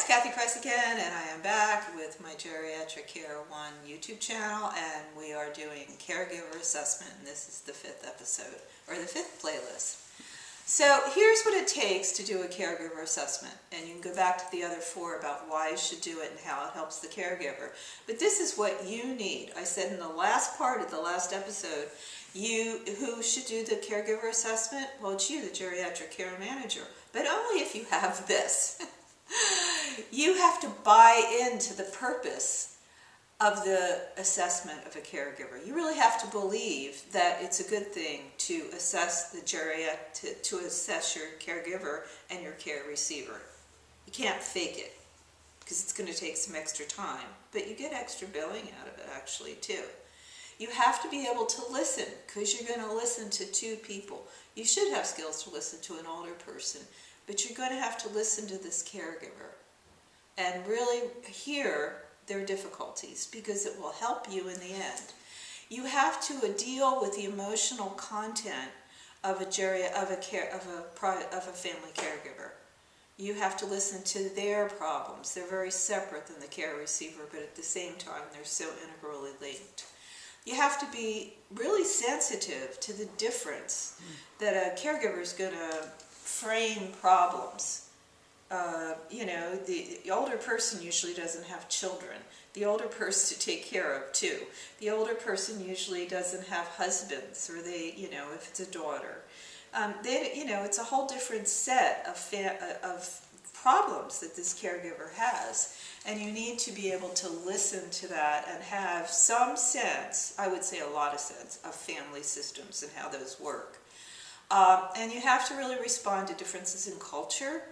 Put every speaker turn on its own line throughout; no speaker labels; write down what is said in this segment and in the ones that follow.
it's Kathy Price again, and I am back with my Geriatric Care 1 YouTube channel, and we are doing Caregiver Assessment, and this is the 5th episode, or the 5th playlist. So here's what it takes to do a caregiver assessment, and you can go back to the other 4 about why you should do it and how it helps the caregiver. But this is what you need. I said in the last part of the last episode, who should do the caregiver assessment? Well, it's you, the geriatric care manager, but only if you have this. You have to buy into the purpose of the assessment of a caregiver. You really have to believe that it's a good thing to assess the to assess your caregiver and your care receiver. You can't fake it because it's going to take some extra time, but you get extra billing out of it actually too. You have to be able to listen because you're going to listen to 2 people. You should have skills to listen to an older person, but you're going to have to listen to this caregiver and really hear their difficulties because it will help you in the end. You have to deal with the emotional content of a family caregiver. You have to listen to their problems. They're very separate than the care receiver, but at the same time they're so integrally linked. You have to be really sensitive to the difference that a caregiver is going to frame problems. The older person usually doesn't have children. The older person to take care of too. The older person usually doesn't have husbands, or if it's a daughter. It's a whole different set of problems that this caregiver has, and you need to be able to listen to that and have some sense, I would say a lot of sense, of family systems and how those work. And you have to really respond to differences in culture.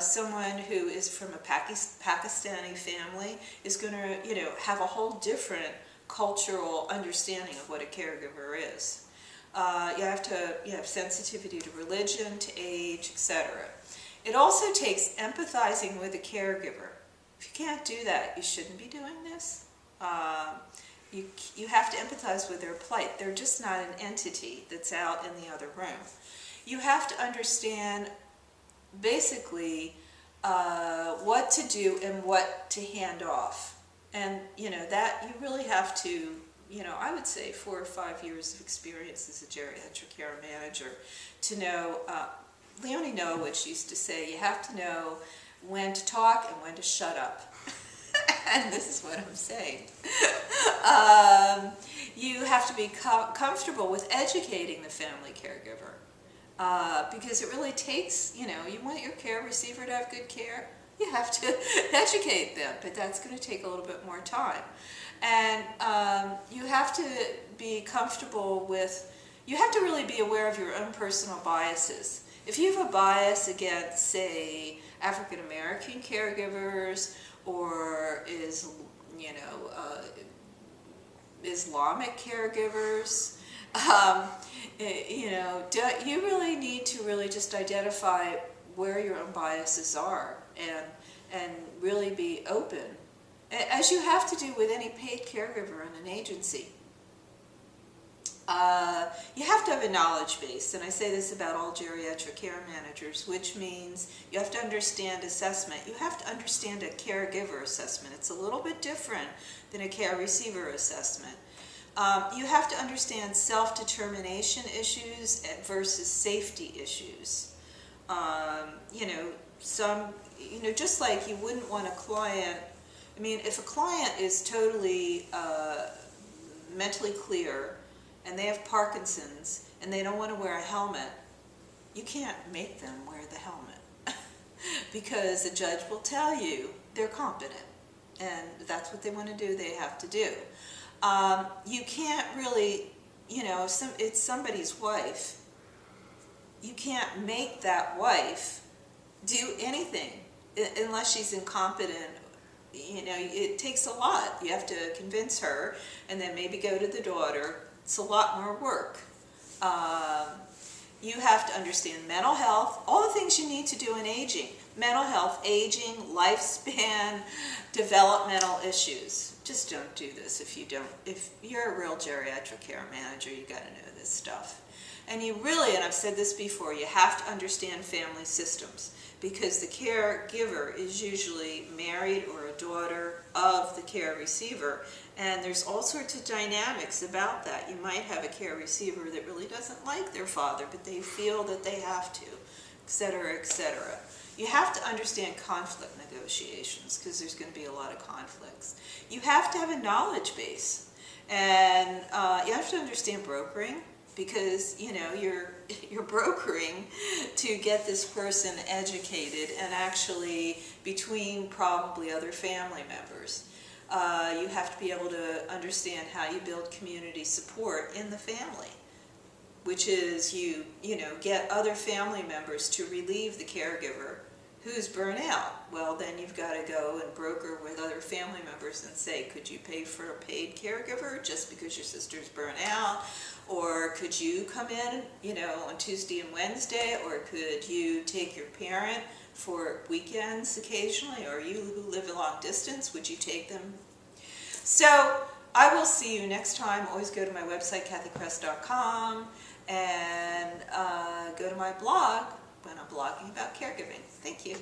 Someone who is from a Pakistani family is going to, have a whole different cultural understanding of what a caregiver is. You have sensitivity to religion, to age, etc. It also takes empathizing with a caregiver. If you can't do that, you shouldn't be doing this. You have to empathize with their plight. They're just not an entity that's out in the other room. You have to understand basically what to do and what to hand off. And that you really have to, I would say 4 or 5 years of experience as a geriatric care manager to know. Leonie Nowich used to say, you have to know when to talk and when to shut up. And this is what I'm saying. You have to be comfortable with educating the family caregiver. Because it really takes, you want your care receiver to have good care, you have to educate them, but that's going to take a little bit more time. And you have to be comfortable with, you have to really be aware of your own personal biases. If you have a bias against, say, African American caregivers or Islamic caregivers, you really need to really just identify where your own biases are and really be open, as you have to do with any paid caregiver in an agency. You have to have a knowledge base, and I say this about all geriatric care managers, which means you have to understand assessment. You have to understand a caregiver assessment. It's a little bit different than a care receiver assessment. You have to understand self-determination issues versus safety issues. Just like you wouldn't want a client, if a client is totally mentally clear and they have Parkinson's and they don't want to wear a helmet, you can't make them wear the helmet because the judge will tell you they're competent and that's what they want to do, they have to do. You can't really, if it's somebody's wife, you can't make that wife do anything unless she's incompetent. It takes a lot. You have to convince her and then maybe go to the daughter. It's a lot more work. You have to understand mental health, all the things you need to do in aging. Mental health, aging, lifespan, developmental issues. Just don't do this if you're a real geriatric care manager, you got to know this stuff. And you really, and I've said this before, you have to understand family systems. because the caregiver is usually married or a daughter of the care receiver, and there's all sorts of dynamics about that. You might have a care receiver that really doesn't like their father, but they feel that they have to, etc., etc. You have to understand conflict negotiations because there's going to be a lot of conflicts. You have to have a knowledge base, and you have to understand brokering, because you're brokering to get this person educated, and actually between probably other family members. You have to be able to understand how you build community support in the family, which is you get other family members to relieve the caregiver who's burnt out. Well, then you've got to go and broker with other family members and say, could you pay for a paid caregiver just because your sister's burnt out? Or could you come in, on Tuesday and Wednesday? Or could you take your parent for weekends occasionally? Or you who live a long distance, would you take them? So I will see you next time. Always go to my website, kathykress.com, and go to my blog when I'm blogging about caregiving. Thank you.